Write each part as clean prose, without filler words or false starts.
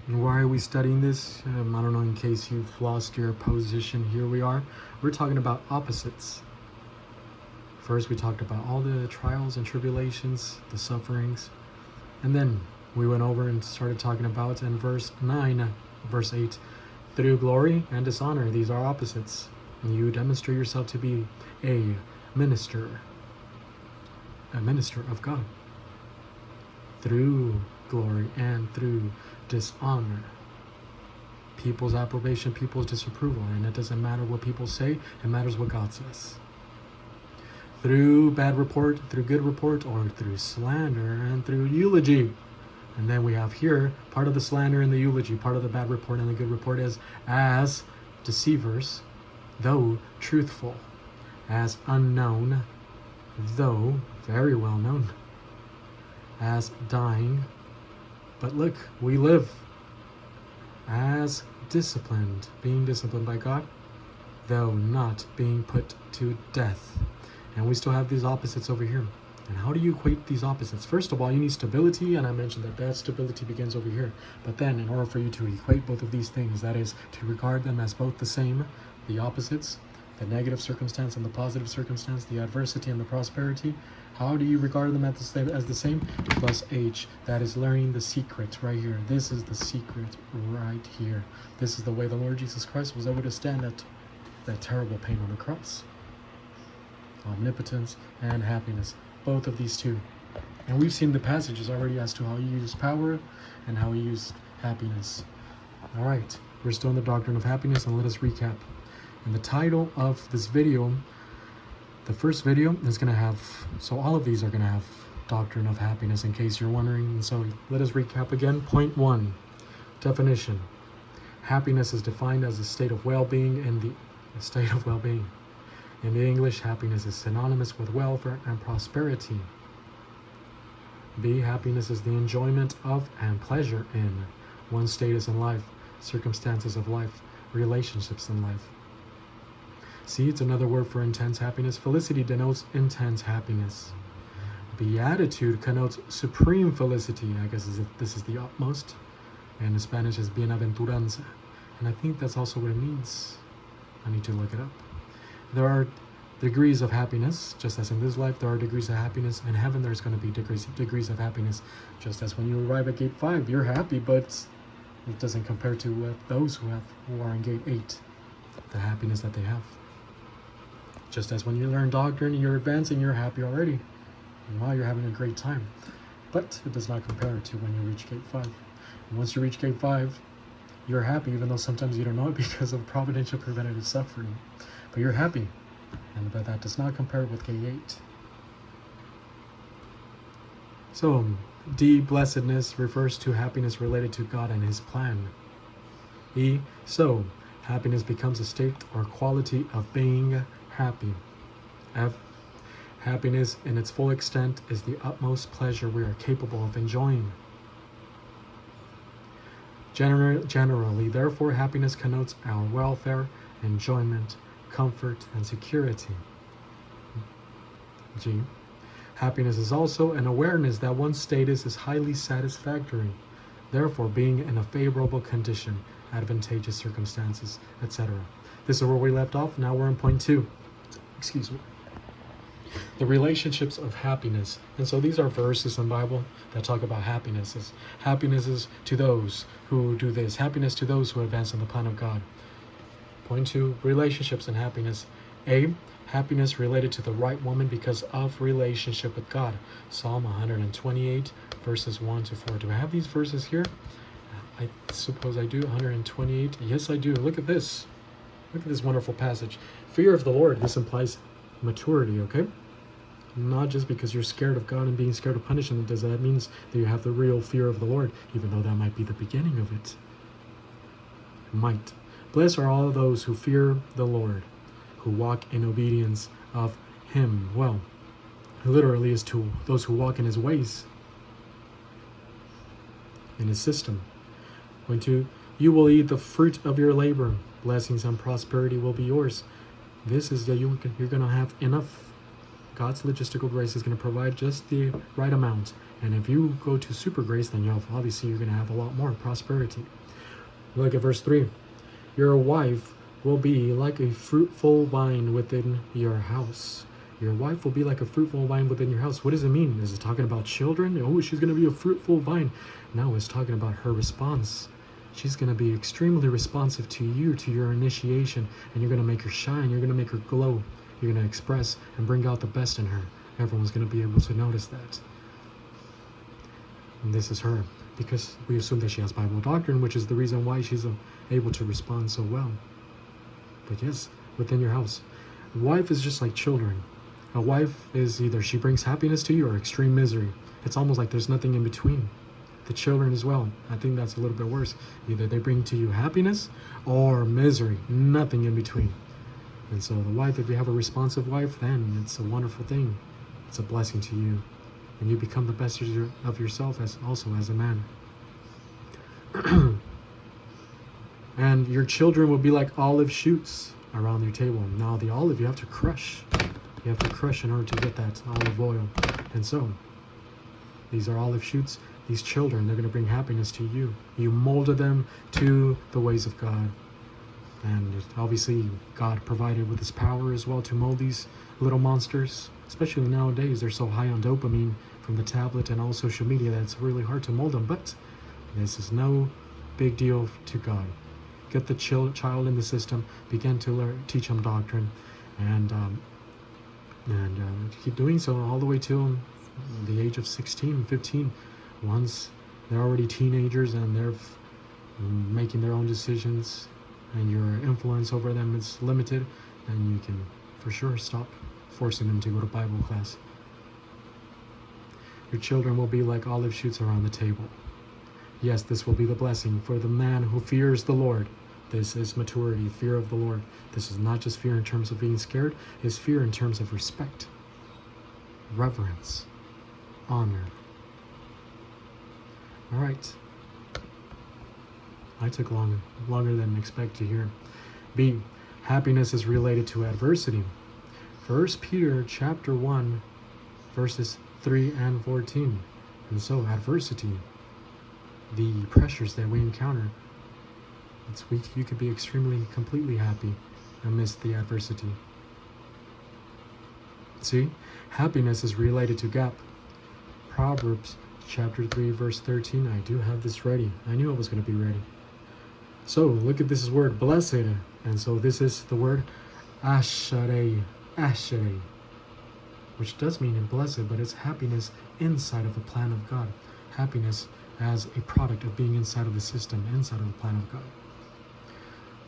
Why are we studying this? I don't know, in case you've lost your position, here we are. We're talking about opposites. First, we talked about all the trials and tribulations, the sufferings. And then we went over and started talking about in verse 9, verse 8, through glory and dishonor. These are opposites. You demonstrate yourself to be a minister of God. Through glory and through dishonor. People's approbation, people's disapproval. And it doesn't matter what people say, it matters what God says. Through bad report, through good report, or through slander and through eulogy. And then we have here, part of the slander and the eulogy, part of the bad report and the good report is as deceivers, though truthful, as unknown, though very well known, as dying, but look, we live, as disciplined, being disciplined by God, though not being put to death. And we still have these opposites over here. And how do you equate these opposites? First of all, you need stability, and I mentioned that stability begins over here. But then, in order for you to equate both of these things, that is, to regard them as both the same, the opposites, the negative circumstance and the positive circumstance, the adversity and the prosperity, how do you regard them as the same? Plus H, that is learning the secret right here. This is the secret right here. This is the way the Lord Jesus Christ was able to stand that terrible pain on the cross. Omnipotence and happiness, both of these two. And we've seen the passages already as to how he used power and how he used happiness. All right, we're still in the doctrine of happiness, and let us recap. And the title of this video, the first video is going to have, so all of these are going to have doctrine of happiness, in case you're wondering. And so let us recap again. Point 1, definition. Happiness is defined as a state of well-being in In the English, happiness is synonymous with welfare and prosperity. B, happiness is the enjoyment of and pleasure in one's status in life, circumstances of life, relationships in life. C, it's another word for intense happiness. Felicity denotes intense happiness. Beatitude connotes supreme felicity. I guess this is the utmost. And in Spanish is bienaventuranza. And I think that's also what it means. I need to look it up. There are degrees of happiness, just as in this life there are degrees of happiness. In heaven there's going to be degrees of happiness. Just as when you arrive at gate 5, you're happy, but it doesn't compare to those who are in gate 8, the happiness that they have. Just as when you learn doctrine and you're advancing, you're happy already. And wow, you're having a great time. But it does not compare to when you reach gate 5. And once you reach gate 5, you're happy, even though sometimes you don't know it because of providential preventative suffering. But you're happy. But that does not compare with gate 8. So, D, blessedness, refers to happiness related to God and his plan. E, so, happiness becomes a state or quality of being happy. F, happiness in its full extent is the utmost pleasure we are capable of enjoying. Generally, therefore, happiness connotes our welfare, enjoyment, comfort, and security. G, happiness is also an awareness that one's status is highly satisfactory, therefore being in a favorable condition, advantageous circumstances, etc. This is where we left off. Now we're on point 2. Excuse me. The relationships of happiness. And so these are verses in the Bible that talk about happinesses. Happinesses to those who do this. Happiness to those who advance in the plan of God. Point 2, relationships and happiness. A, happiness related to the right woman because of relationship with God. Psalm 128, verses 1 to 4. Do I have these verses here? I suppose I do. 128. Yes, I do. Look at this. Look at this wonderful passage. Fear of the Lord. This implies maturity, okay? Not just because you're scared of God and being scared of punishment, does that mean that you have the real fear of the Lord, even though that might be the beginning of it. Might. Blessed are all those who fear the Lord, who walk in obedience of him. Well, literally is to those who walk in his ways, in his system. Point 2, you will eat the fruit of your labor. Blessings and prosperity will be yours. This is that you're going to have enough. God's logistical grace is going to provide just the right amount, And if you go to super grace, then obviously you're going to have a lot more prosperity. Look at verse 3. Your wife will be like a fruitful vine within your house. Your wife will be like a fruitful vine within your house. What does it mean? Is it talking about children? Oh, she's going to be a fruitful vine. No, it's talking about her response. She's going to be extremely responsive to you, to your initiation, and you're going to make her shine. You're going to make her glow. You're going to express and bring out the best in her. Everyone's going to be able to notice that. And this is her, because we assume that she has Bible doctrine, which is the reason why she's able to respond so well. But yes, within your house. A wife is just like children. A wife is either she brings happiness to you or extreme misery. It's almost like there's nothing in between. The children as well. I think that's a little bit worse. Either they bring to you happiness or misery. Nothing in between. And so the wife, if you have a responsive wife, then it's a wonderful thing. It's a blessing to you. And you become the best of yourself also as a man. And your children will be like olive shoots around your table. Now the olive you have to crush. You have to crush in order to get that olive oil. And so, these are olive shoots. These children, they're going to bring happiness to you. You molded them to the ways of God. And obviously, God provided with his power as well to mold these little monsters. Especially nowadays, they're so high on dopamine from the tablet and all social media that it's really hard to mold them. But this is no big deal to God. Get the child in the system, begin to teach them doctrine, and keep doing so all the way till the age of 16, 15. Once they're already teenagers and they're making their own decisions and your influence over them is limited, then you can for sure stop forcing them to go to Bible class. Your children will be like olive shoots around the table. Yes, this will be the blessing for the man who fears the Lord. This is maturity, fear of the Lord. This is not just fear in terms of being scared, it's fear in terms of respect, reverence, honor. All right. I took longer than expected here. B, happiness is related to adversity. 1 Peter chapter 1, verses 3 and 14. And so adversity, the pressures that we encounter, you could be completely happy amidst the adversity. See, happiness is related to gap. Proverbs chapter 3, verse 13. I do have this ready. I knew I was going to be ready. So look at this word, blessed. And so this is the word ashereh, which does mean blessed, but it's happiness inside of the plan of God. Happiness as a product of being inside of the system, inside of the plan of God.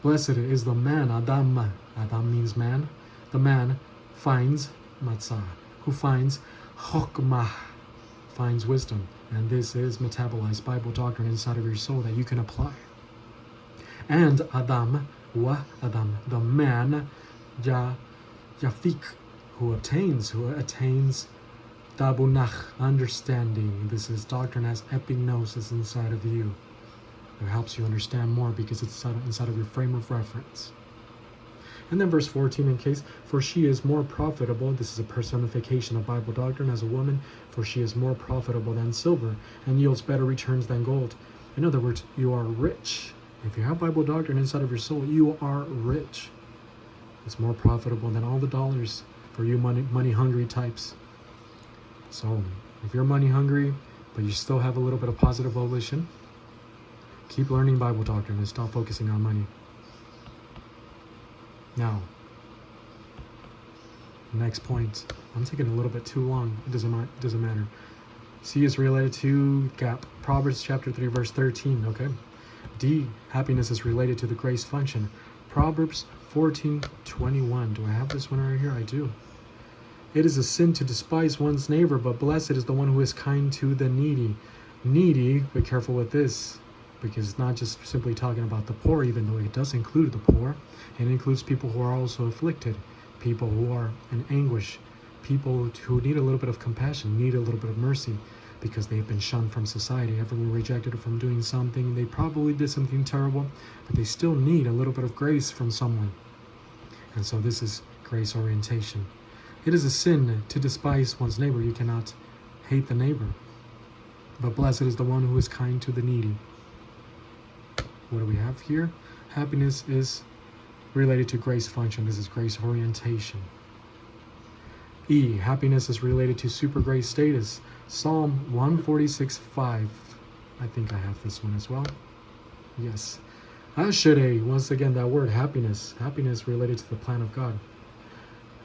Blessed is the man, Adam. Adam means man. The man finds matzah, who finds chokmah, finds wisdom. And this is metabolized Bible doctrine inside of your soul that you can apply. And Adam, the man, Yafik, who attains Dabunach, understanding. This is doctrine as epignosis inside of you. It helps you understand more because it's inside of your frame of reference. And then verse 14, in case, for she is more profitable. This is a personification of Bible doctrine as a woman. For she is more profitable than silver and yields better returns than gold. In other words, you are rich. If you have Bible doctrine inside of your soul, you are rich. It's more profitable than all the dollars for you money hungry types. So if you're money hungry, but you still have a little bit of positive volition, keep learning Bible doctrine and stop focusing on money. Now, next point. I'm taking a little bit too long. It doesn't matter. C is related to gap. Proverbs chapter 3, verse 13. Okay. D, happiness is related to the grace function. Proverbs 14:21. Do I have this one right here? I do. It is a sin to despise one's neighbor, but blessed is the one who is kind to the needy. Needy, be careful with this, because it's not just simply talking about the poor, even though it does include the poor. It includes people who are also afflicted, people who are in anguish, people who need a little bit of compassion, need a little bit of mercy, because they've been shunned from society. Everyone rejected them from doing something. They probably did something terrible, but they still need a little bit of grace from someone. And so this is grace orientation. It is a sin to despise one's neighbor. You cannot hate the neighbor. But blessed is the one who is kind to the needy. What do we have here? Happiness is related to grace function. This is grace orientation. E, happiness is related to super grace status. Psalm 146:5. I think I have this one as well. Yes. Ashere, once again, that word, happiness. Happiness related to the plan of God.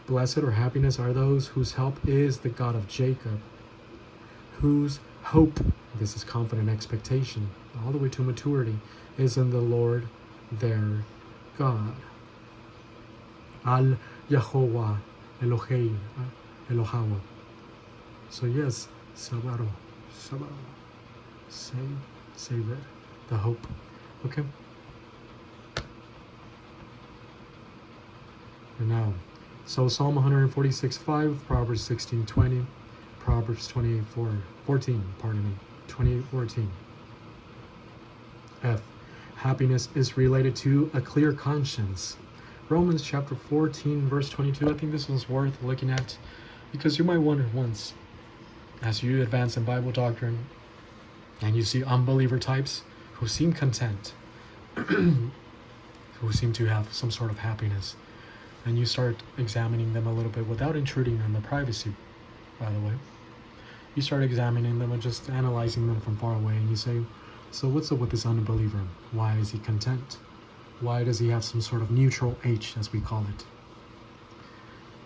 Blessed or happiness are those whose help is the God of Jacob, whose hope, this is confident expectation, all the way to maturity, is in the Lord their God. Al Yahovah Elohei Elohawa. So yes, Sabaro, save it, the hope. Okay. And now, so Psalm 146:5, Proverbs 16:20, Proverbs 28:14, 28:14. F, happiness is related to a clear conscience. Romans chapter 14, verse 22. I think this one's worth looking at, because you might wonder once, as you advance in Bible doctrine, and you see unbeliever types who seem content, who seem to have some sort of happiness, and you start examining them a little bit without intruding on the privacy, by the way. You start examining them and just analyzing them from far away, and you say, so what's up with this unbeliever? Why is he content? Why does he have some sort of neutral H, as we call it?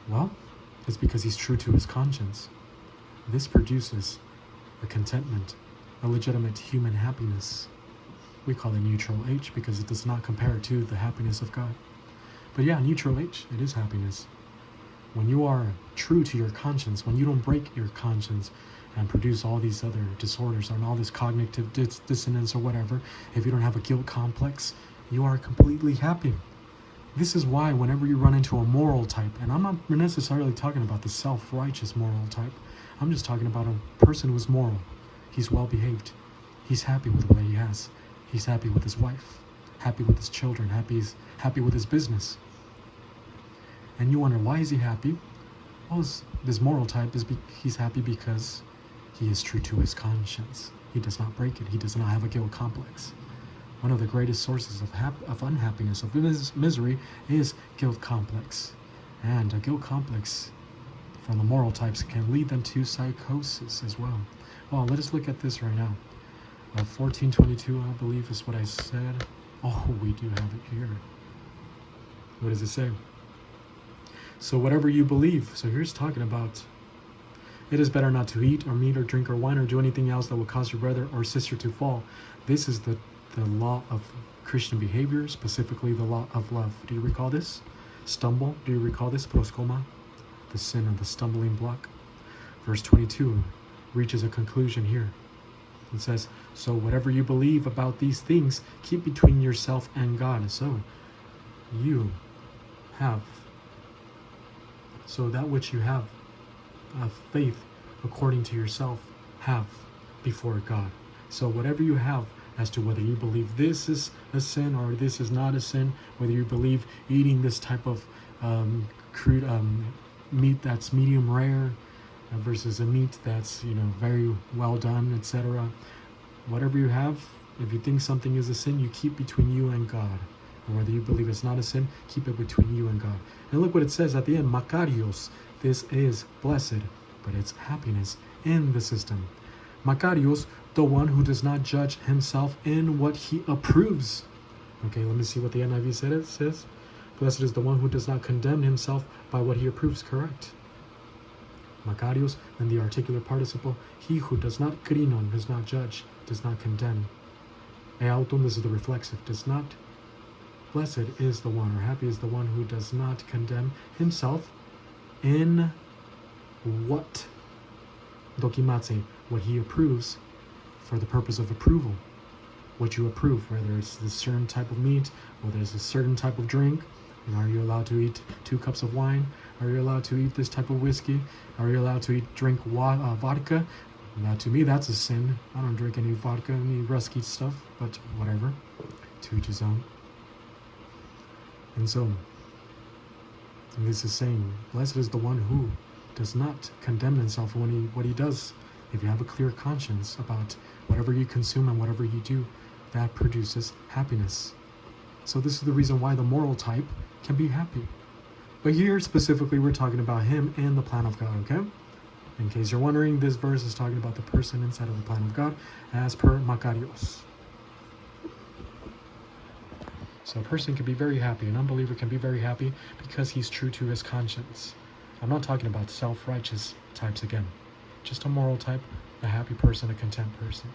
Well, it's because he's true to his conscience. This produces a contentment, a legitimate human happiness. We call it neutral H because it does not compare to the happiness of God. But yeah, neutral H, it is happiness. When you are true to your conscience, when you don't break your conscience and produce all these other disorders and all this cognitive dissonance or whatever, if you don't have a guilt complex, you are completely happy. This is why whenever you run into a moral type, and I'm not necessarily talking about the self-righteous moral type, I'm just talking about a person who is moral. He's well-behaved. He's happy with what he has. He's happy with his wife, happy with his children, happy with his business. And you wonder, why is he happy? Well, this moral type, he's happy because he is true to his conscience. He does not break it. He does not have a guilt complex. One of the greatest sources of unhappiness, of misery, is guilt complex. And a guilt complex from the moral types can lead them to psychosis as well. Well, let us look at this right now. 14:22, I believe is what I said. Oh, we do have it here. What does it say? So whatever you believe. So here's talking about, it is better not to eat or meat or drink or wine or do anything else that will cause your brother or sister to fall. This is the law of Christian behavior, specifically the law of love. Do you recall this? Stumble. Do you recall this? Proskoma, the sin of the stumbling block. Verse 22 reaches a conclusion here. It says, so whatever you believe about these things, keep between yourself and God. So that which you have faith according to yourself, have before God. So whatever you have as to whether you believe this is a sin or this is not a sin, whether you believe eating this type of crude meat that's medium rare versus a meat that's very well done, etc. Whatever you have, if you think something is a sin, you keep between you and God. Or whether you believe it's not a sin, keep it between you and God. And look what it says at the end, Makarios. This is blessed, but it's happiness in the system. Makarios, the one who does not judge himself in what he approves. Okay, let me see what the NIV said. It says, blessed is the one who does not condemn himself by what he approves. Correct. Makarios, and the articular participle, he who does not krinon, does not judge, does not condemn. Eauton, this is the reflexive, does not. Blessed is the one, or happy is the one who does not condemn himself in what? Dokimatse, what he approves for the purpose of approval. What you approve, whether it's a certain type of meat, whether it's a certain type of drink. Are you allowed to eat 2 cups of wine? Are you allowed to eat this type of whiskey? Are you allowed to drink vodka? Now, to me, that's a sin. I don't drink any vodka, any rusky stuff, but whatever. To each his own. And so, this is saying, blessed is the one who does not condemn himself when what he does If you have a clear conscience about whatever you consume and whatever you do, that produces happiness. So this is the reason why the moral type can be happy. But here specifically we're talking about him and the plan of God, okay? In case you're wondering, this verse is talking about the person inside of the plan of God as per Macarios. So a person can be very happy, an unbeliever can be very happy because he's true to his conscience. I'm not talking about self-righteous types again. Just a moral type, a happy person, a content person.